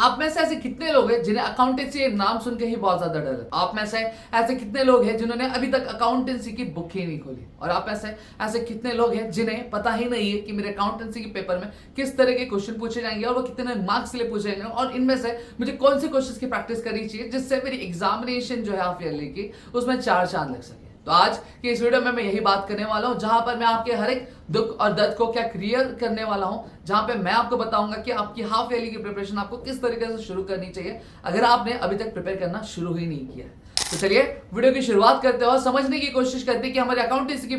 आप में से ऐसे कितने लोग हैं जिन्हें अकाउंटेंसी नाम सुन के ही बहुत ज्यादा डर है? आप में से ऐसे कितने लोग हैं जिन्होंने अभी तक अकाउंटेंसी की बुक ही नहीं खोली? और आप में से ऐसे कितने लोग हैं जिन्हें पता ही नहीं है कि मेरे अकाउंटेंसी के पेपर में किस तरह के क्वेश्चन पूछे जाएंगे और वो कितने मार्क्स के लिए पूछे जाएंगे और इनमें से मुझे कौन से क्वेश्चन की प्रैक्टिस करनी चाहिए जिससे मेरी एग्जामिनेशन जो है हाफ ईयरली की उसमें 4 चांद लग सके। तो आज की इस वीडियो में मैं यही बात करने वाला हूं, जहां पर मैं आपके हर एक दुख और दर्द को क्या क्लियर करने वाला हूं, जहां पे मैं आपको बताऊंगा कि आपकी हाफ ईयरली की प्रिपरेशन आपको किस तरीके से शुरू करनी चाहिए अगर आपने अभी तक प्रिपेयर करना शुरू ही नहीं किया है। तो चलिए वीडियो की शुरुआत करते हैं और समझने की कोशिश करते हैं कि हमारे अकाउंटेंसी के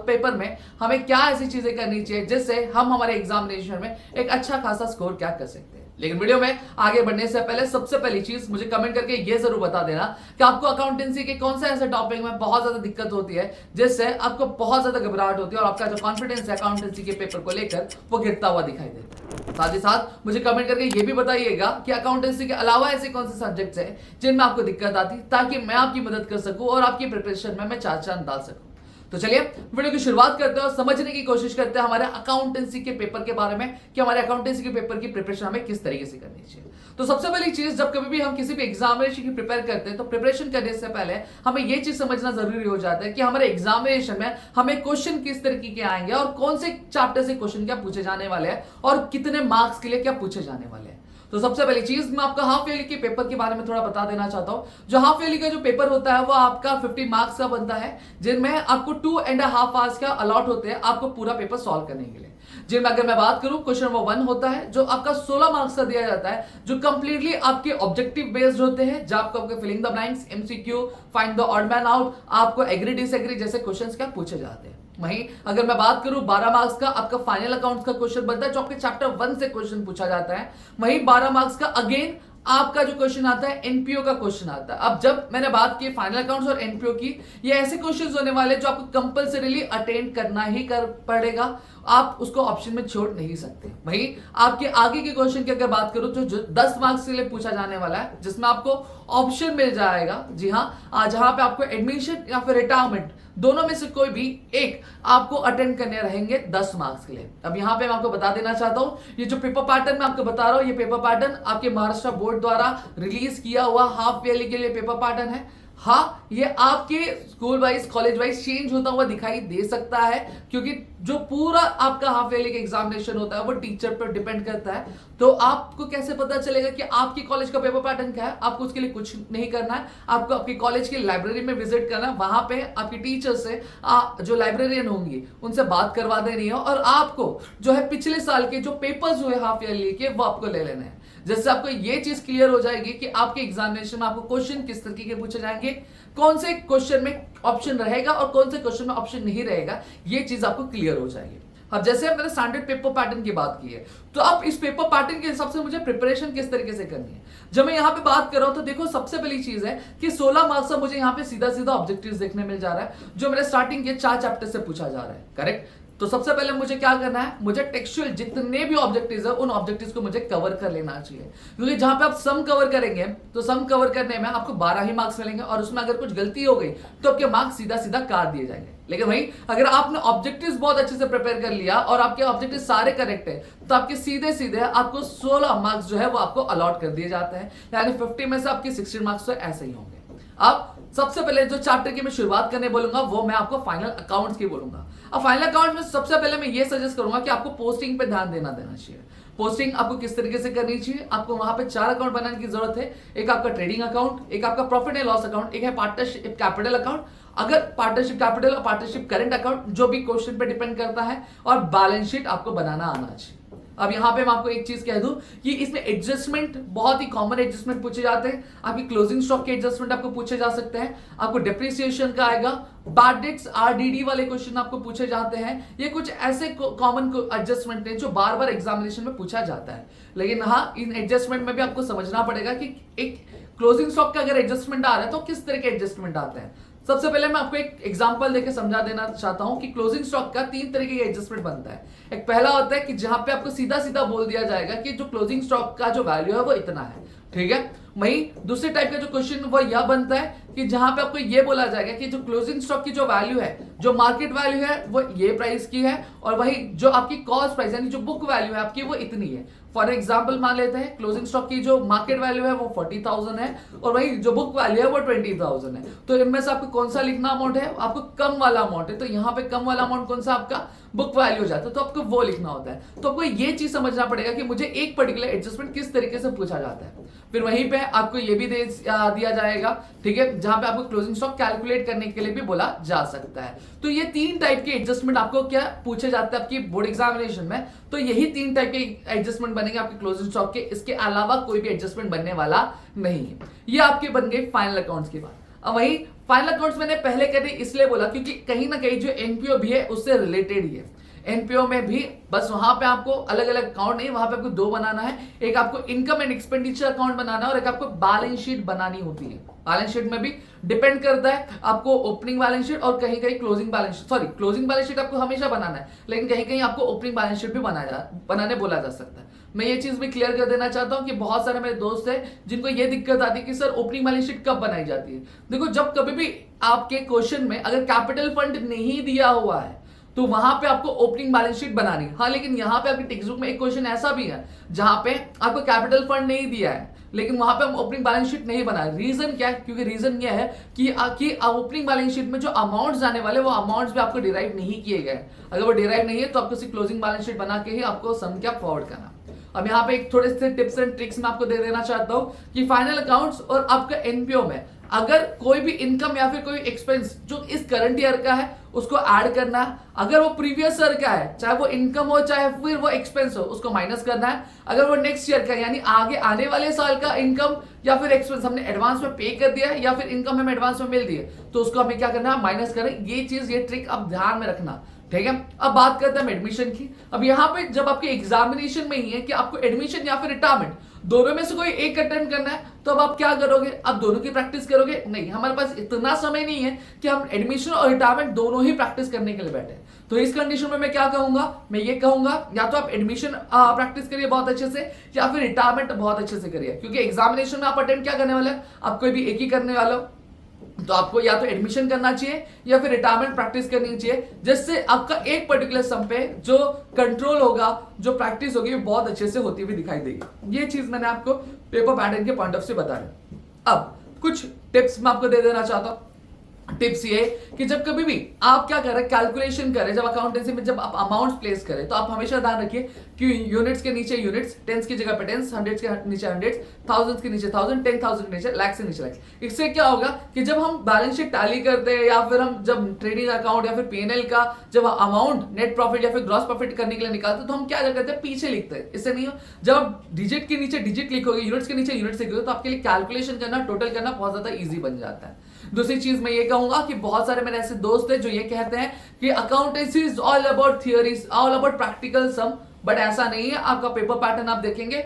पेपर में हमें क्या ऐसी चीजें करनी चाहिए जिससे हम हमारे एग्जामिनेशन में एक अच्छा खासा स्कोर क्या कर सकते हैं। लेकिन वीडियो में आगे बढ़ने से पहले सबसे पहली चीज मुझे कमेंट करके ये जरूर बता देना कि आपको अकाउंटेंसी के कौन से ऐसे टॉपिक में बहुत ज्यादा दिक्कत होती है जिससे आपको बहुत ज्यादा घबराहट होती है और आपका जो कॉन्फिडेंस है अकाउंटेंसी के पेपर को लेकर वो गिरता हुआ दिखाई देता है। साथ ही साथ मुझे कमेंट करके ये भी बताइएगा कि अकाउंटेंसी के अलावा ऐसे कौन से सब्जेक्ट्स हैं जिनमें आपको दिक्कत आती, ताकि मैं आपकी मदद कर सकूं और आपकी प्रिपरेशन में मैं 4 चांद डाल सकूं। तो चलिए वीडियो की शुरुआत करते हैं और समझने की कोशिश करते हैं हमारे अकाउंटेंसी के पेपर के बारे में कि हमारे अकाउंटेंसी के पेपर की प्रिपरेशन हमें किस तरीके से करनी चाहिए। तो सबसे पहली चीज, जब कभी भी हम किसी भी एग्जामिनेशन की प्रिपेयर करते हैं तो प्रिपरेशन करने से पहले हमें यह चीज समझना जरूरी हो जाता है कि हमारे एग्जामिनेशन में हमें क्वेश्चन किस तरीके के आएंगे और कौन से चैप्टर से क्वेश्चन क्या पूछे जाने वाले हैं और कितने मार्क्स के लिए क्या पूछे जाने वाले हैं। तो सबसे पहली चीज मैं आपका हाफ ईयरली के पेपर के बारे में थोड़ा बता देना चाहता हूं। जो हाफ ईयरली का जो पेपर होता है वो आपका 50 मार्क्स का बनता है, जिनमें आपको 2.5 आवर्स का अलॉट होते हैं आपको पूरा पेपर सॉल्व करने के लिए। जिनमें अगर मैं बात करूं, क्वेश्चन नंबर 1 होता है जो आपका 16 मार्क्स का दिया जाता है, जो कंप्लीटली आपके ऑब्जेक्टिव बेस्ड होते हैं, जब आपको filling the blanks, MCQ, find the odd man out, आपको एग्री डिसएग्री जैसे क्वेश्चंस क्या पूछे जाते हैं। वहीं अगर मैं बात करूं 12 मार्क्स का आपका फाइनल अकाउंट्स का क्वेश्चन बनता है जो आपके चैप्टर 1 से क्वेश्चन पूछा जाता है। वहीं 12 मार्क्स का अगेन आपका जो क्वेश्चन आता है एनपीओ का क्वेश्चन आता है। अब जब मैंने बात की फाइनल अकाउंट्स और एनपीओ की, ये ऐसे क्वेश्चंस होने वाले जो आपको कंपलसरीली अटेंड करना ही कर पड़ेगा, आप उसको ऑप्शन में छोड़ नहीं सकते। वहीं आपके आगे के क्वेश्चन की अगर बात करूं तो जो 10 मार्क्स के लिए पूछा जाने वाला है, जिसमें आपको ऑप्शन मिल जाएगा, जी हाँ, जहां पे आपको एडमिशन या फिर रिटायरमेंट दोनों में से कोई भी एक आपको अटेंड करने रहेंगे 10 मार्क्स के लिए। अब यहां पे मैं आपको बता देना चाहता हूं, ये जो पेपर पैटर्न मैं आपको बता रहा हूं, ये पेपर पैटर्न आपके महाराष्ट्र बोर्ड द्वारा रिलीज किया हुआ हाफ ईयरली के लिए पेपर पैटर्न है। हाँ, ये आपके school wise college wise change होता हुआ दिखाई दे सकता है, क्योंकि जो पूरा आपका हाफ ईयरली का एग्जामिनेशन होता है वो टीचर पर डिपेंड करता है। तो आपको कैसे पता चलेगा कि आपकी कॉलेज का पेपर पैटर्न क्या है? आपको उसके लिए कुछ नहीं करना है, आपको आपकी कॉलेज की लाइब्रेरी में विजिट करना है, वहां पे आपकी टीचर से जो लाइब्रेरियन होंगी उनसे बात करवा देनी है और आपको जो है पिछले साल के जो पेपर्स हुए हाफ ईयरली के वो आपको ले लेने हैं, जिससे आपको ये चीज क्लियर हो जाएगी कि आपके एग्जामिनेशन में आपको क्वेश्चन किस तरीके के पूछे जाएंगे, कौन से क्वेश्चन में ऑप्शन रहेगा और कौन से क्वेश्चन में ऑप्शन नहीं रहेगा, ये चीज आपको क्लियर हो जाएगी। अब जैसे मैंने स्टैंडर्ड पेपर पैटर्न की बात की है, तो अब इस पेपर पैटर्न के हिसाब से मुझे प्रिपरेशन किस तरीके से करनी है। जब मैं यहाँ पे बात कर रहा हूं तो देखो, सबसे पहली चीज है कि 16 मार्क्स का मुझे यहाँ पे सीधा सीधा ऑब्जेक्टिव्स देखने मिल जा रहा है, जो मेरे स्टार्टिंग के 4 चैप्टर से पूछा जा रहा है। करेक्ट? तो सबसे पहले मुझे क्या करना है, मुझे टेक्सचुअल जितने भी ऑब्जेक्टिव्स है उन ऑब्जेक्टिव्स को मुझे कवर कर लेना चाहिए, क्योंकि जहां पे आप सम कवर करेंगे तो सम कवर करने में आपको 12 ही मार्क्स मिलेंगे और उसमें अगर कुछ गलती हो गई तो आपके मार्क्स सीधा सीधा काट दिए जाएंगे। लेकिन वही अगर आपने ऑब्जेक्टिव्स बहुत अच्छे से प्रिपेयर कर लिया और आपके ऑब्जेक्टिव सारे करेक्ट है तो आपके सीधे सीधे आपको 16 मार्क्स जो है वो आपको अलॉट कर दिए जाते हैं, यानी 50 में से आपके 16 मार्क्स तो ऐसे ही होंगे। अब सबसे पहले जो चैप्टर की मैं शुरुआत करने बोलूंगा वो मैं आपको फाइनल अकाउंट्स की बोलूंगा। अब फाइनल अकाउंट्स में सबसे पहले मैं ये सजेस्ट करूंगा कि आपको पोस्टिंग पे ध्यान देना चाहिए। पोस्टिंग आपको किस तरीके से करनी चाहिए, आपको वहां पे 4 अकाउंट बनाने की जरूरत है। एक आपका ट्रेडिंग अकाउंट, एक आपका प्रॉफिट एंड लॉस अकाउंट, एक है पार्टनरशिप कैपिटल अकाउंट, अगर पार्टनरशिप कैपिटल और पार्टनरशिप करंट अकाउंट जो भी क्वेश्चन पे डिपेंड करता है, और बैलेंस शीट आपको बनाना आना चाहिए। अब यहां पे मैं आपको एक चीज कह दूं कि इसमें एडजस्टमेंट बहुत ही कॉमन एडजस्टमेंट पूछे जाते हैं। आपकी क्लोजिंग स्टॉक के एडजस्टमेंट आपको पूछे जा सकते हैं, आपको डेप्रिसिएशन का आएगा, बैड डेट्स आरडीडी वाले क्वेश्चन आपको पूछे जाते हैं। ये कुछ ऐसे कॉमन एडजस्टमेंट है जो बार बार एग्जामिनेशन में पूछा जाता है। लेकिन हाँ, इन एडजस्टमेंट में भी आपको समझना पड़ेगा कि एक क्लोजिंग स्टॉक का अगर एडजस्टमेंट आ रहा है तो किस तरह के एडजस्टमेंट आते हैं। सबसे पहले मैं आपको एक एग्जांपल देकर समझा देना चाहता हूं कि क्लोजिंग स्टॉक का 3 तरीके का एडजस्टमेंट बनता है। एक पहला होता है कि जहां पे आपको सीधा सीधा बोल दिया जाएगा कि जो क्लोजिंग स्टॉक का जो वैल्यू है वो इतना है, ठीक है। वहीं दूसरे टाइप का जो क्वेश्चन वो यह बनता है कि कि जहां पे आपको ये बोला जाएगा कि जो क्लोजिंग स्टॉक की जो वैल्यू है, जो मार्केट वैल्यू है वो ये प्राइस की है, और वही जो आपकी कॉस्ट प्राइस यानी जो बुक वैल्यू है आपकी वो इतनी है। फॉर एग्जाम्पल मान लेते हैं क्लोजिंग स्टॉक की जो मार्केट वैल्यू है वो 40,000 है और वही जो बुक वैल्यू है वो 20,000 है। तो इनमें से आपको कौन सा लिखना अमाउंट है, आपको कम वाला अमाउंट है, तो यहाँ पे कम वाला अमाउंट कौन सा आपका बुक वैल्यू हो जाता है, तो आपको वो लिखना होता है। तो आपको ये चीज समझना पड़ेगा कि मुझे एक पर्टिकुलर एडजस्टमेंट किस तरीके से पूछा जाता है। फिर वहीं पे आपको ये भी दिया जाएगा, ठीक है, जहां पे आपको क्लोजिंग स्टॉक कैलकुलेट करने के लिए भी बोला जा सकता है। तो ये 3 टाइप के एडजस्टमेंट आपको क्या पूछे जाते हैं आपकी बोर्ड एग्जामिनेशन में, तो यही 3 टाइप के एडजस्टमेंट बनेंगे आपके क्लोजिंग स्टॉक के, इसके अलावा कोई भी एडजस्टमेंट बनने वाला नहीं है। ये आपके बन गए फाइनल अकाउंट्स की बात। अब वही फाइनल अकाउंट्स मैंने पहले कभी इसलिए बोला क्योंकि कहीं ना कहीं जो एनपीओ भी है उससे रिलेटेड ही है। एनपीओ में भी बस वहां पे आपको अलग अलग अकाउंट नहीं, वहां पे आपको 2 बनाना है, एक आपको इनकम एंड एक्सपेंडिचर अकाउंट बनाना है और एक आपको बैलेंस शीट बनानी होती है। बैलेंस शीट में भी डिपेंड करता है आपको ओपनिंग बैलेंस शीट और कहीं कहीं closing balance sheet, sorry closing balance sheet आपको हमेशा बनाना है, लेकिन कहीं कहीं आपको ओपनिंग बैलेंस शीट भी बनाने बोला जा सकता है। मैं ये चीज भी क्लियर कर देना चाहता हूं कि बहुत सारे मेरे दोस्त हैं जिनको ये दिक्कत आती है कि सर ओपनिंग बैलेंस शीट कब बनाई जाती है। देखो, जब कभी भी आपके क्वेश्चन में अगर कैपिटल फंड नहीं दिया हुआ है तो वहां पे आपको ओपनिंग बैलेंस शीट बनानी है। हाँ, लेकिन यहां पे आपके टेक्स्ट बुक में एक क्वेश्चन ऐसा भी है जहां पे आपको कैपिटल फंड नहीं दिया है लेकिन वहां पे हम ओपनिंग बैलेंस शीट नहीं बनाए। रीजन क्या है? क्योंकि रीजन यह है कि ओपनिंग बैलेंस शीट में जो अमाउंट्स आने वाले वो अमाउंट्स भी आपको डिराइव नहीं किए गए। अगर वो डिराइव नहीं है तो आपको सिर्फ क्लोजिंग बैलेंस शीट बना के ही आपको सम क्या फॉरवर्ड करना। अब यहाँ पे एक थोड़े से टिप्स एंड ट्रिक्स मैं आपको दे देना चाहता हूं कि फाइनल अकाउंट्स और आपका एनपीओ में अगर कोई भी इनकम या फिर कोई एक्सपेंस जो इस करंट ईयर का है उसको ऐड करना है। अगर वो प्रीवियस ईयर का है, चाहे वो इनकम हो चाहे फिर वो एक्सपेंस हो, उसको माइनस करना है। अगर वो नेक्स्ट ईयर का यानी आगे आने वाले साल का इनकम या फिर एक्सपेंस हमने एडवांस में पे कर दिया है या फिर इनकम हमें एडवांस में मिल दी है तो उसको हमें क्या करना है, माइनस करें। ये चीज, ये ट्रिक आप ध्यान में रखना, ठीक है। अब बात करते हैं हम एडमिशन की। अब यहाँ पे जब आपके एग्जामिनेशन में ही है कि आपको एडमिशन या फिर रिटायरमेंट दोनों में से कोई एक अटेंड करना है, तो अब आप क्या करोगे, आप दोनों की प्रैक्टिस करोगे? नहीं, हमारे पास इतना समय नहीं है कि हम एडमिशन और रिटायरमेंट दोनों ही प्रैक्टिस करने के लिए बैठे। तो इस कंडीशन में मैं क्या कहूंगा, मैं ये कहूंगा या तो आप एडमिशन प्रैक्टिस करिए बहुत अच्छे से या फिर रिटायरमेंट बहुत अच्छे से करिए, क्योंकि एग्जामिनेशन में आप अटेंड क्या करने वाले हैं, आप कोई भी एक ही करने वाले हो। तो आपको या तो एडमिशन करना चाहिए या फिर रिटायरमेंट प्रैक्टिस करनी चाहिए, जिससे आपका एक पर्टिकुलर सम पे जो कंट्रोल होगा, जो प्रैक्टिस होगी वो बहुत अच्छे से होती हुई दिखाई देगी। ये चीज मैंने आपको पेपर पैटर्न के पॉइंट ऑफ से बता रहा। अब कुछ टिप्स मैं आपको दे देना चाहता हूं। टिप्स ये कि जब कभी भी आप क्या करें, कैलकुलेशन करें, जब अकाउंटेंसी में जब आप अमाउंट प्लेस करें तो आप हमेशा ध्यान रखिए कि यूनिट्स के नीचे यूनिट्स, टेंस की जगह पे टेंस, हंड्रेड्स के नीचे हंड्रेड्स, थाउजेंड्स के नीचे थाउजेंड, 10,000 के नीचे लाख, से नीचे लाख। इससे क्या होगा कि जब हम बैलेंस शीट टैली करते हैं या फिर हम जब ट्रेडिंग अकाउंट या फिर पीएनएल का जब अमाउंट नेट प्रॉफिट या फिर ग्रॉस प्रॉफिट करने के लिए निकालते हैं तो हम क्या करते हैं, पीछे लिखते हैं। इससे नहीं हो, जब आप डिजिट के नीचे डिजिट लिखोगे, यूनिट्स के नीचे यूनिट्स लिखोगे तो आपके लिए कैलकुलेशन करना, टोटल करना बहुत ज्यादा ईजी बन जाता है। दूसरी चीज मैं ये कहूंगा कि बहुत सारे मेरे ऐसे दोस्त हैं जो ये कहते हैं कि accountancy is all about theories, all about practical sum, but ऐसा नहीं है। आपका पेपर पैटर्न आप देखेंगे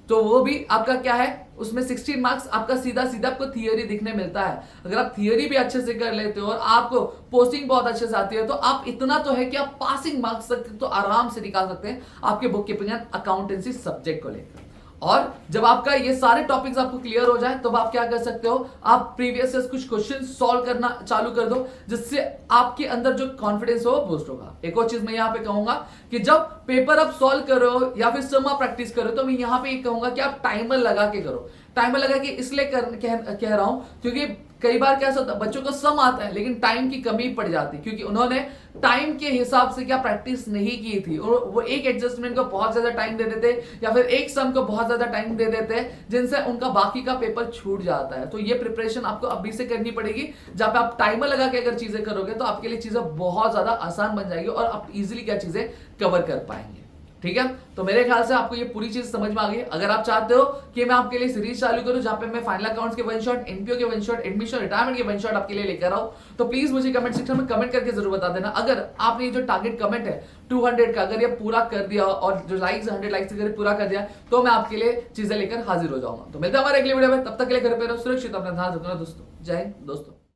तो वो भी आपका क्या है, उसमें 16 मार्क्स आपका सीधा सीधा आपको थियरी दिखने मिलता है। अगर आप थियरी भी अच्छे से कर लेते हो और आपको पोस्टिंग बहुत अच्छे से आती है तो आप इतना तो है कि आप पासिंग मार्क्स तक तो आराम से निकाल सकते हैं आपके book keeping and accountancy subject को लेकर। और जब आपका ये सारे टॉपिक्स आपको क्लियर हो जाए तो आप क्या कर सकते हो, आप प्रीवियस से कुछ क्वेश्चन सॉल्व करना चालू कर दो, जिससे आपके अंदर जो कॉन्फिडेंस हो वो बूस्ट होगा। एक और चीज मैं यहाँ पे कहूंगा कि जब पेपर आप सॉल्व करो या फिर सम आप प्रैक्टिस करो तो मैं यहाँ पे ये कहूंगा कि आप टाइमर लगा के करो। टाइमर लगा के इसलिए कह रहा हूं क्योंकि कई बार क्या होता है, बच्चों को सम आता है लेकिन टाइम की कमी पड़ जाती है क्योंकि उन्होंने टाइम के हिसाब से क्या प्रैक्टिस नहीं की थी और वो एक एडजस्टमेंट को बहुत ज्यादा टाइम दे देते या फिर एक सम को बहुत ज्यादा टाइम दे देते जिनसे उनका बाकी का पेपर छूट जाता है। तो ये प्रिपरेशन आपको अभी से करनी पड़ेगी। जब आप टाइमर लगा के अगर चीजें करोगे तो आपके लिए चीजें बहुत ज्यादा आसान बन जाएगी और आप इजिली क्या चीजें कवर कर पाएंगे। ठीक है, तो मेरे ख्याल से आपको ये पूरी चीज समझ में आ गई। अगर आप चाहते हो कि मैं आपके लिए सीरीज चालू करूं जहां पे मैं फाइनल अकाउंट्स के वन शॉट, एनपीओ के वन शॉट, एडमिशन रिटायरमेंट के वन शॉट आपके लिए लेकर आऊं, तो प्लीज मुझे कमेंट सेक्शन में कमेंट करके जरूर बता देना। अगर आपने ये जो टारगेट कमेंट है 200 का अगर ये पूरा कर दिया और जो लाइक्स 100 लाइक्स अगर पूरा कर दिया तो मैं आपके लिए चीजें लेकर हाजिर हो जाऊंगा। तो मिलते हैं हमारे अगले वीडियो में, तब तक के लिए घर पे रहो, सुरक्षित, अपना ध्यान रखना दोस्तों। जय हिंद दोस्तों।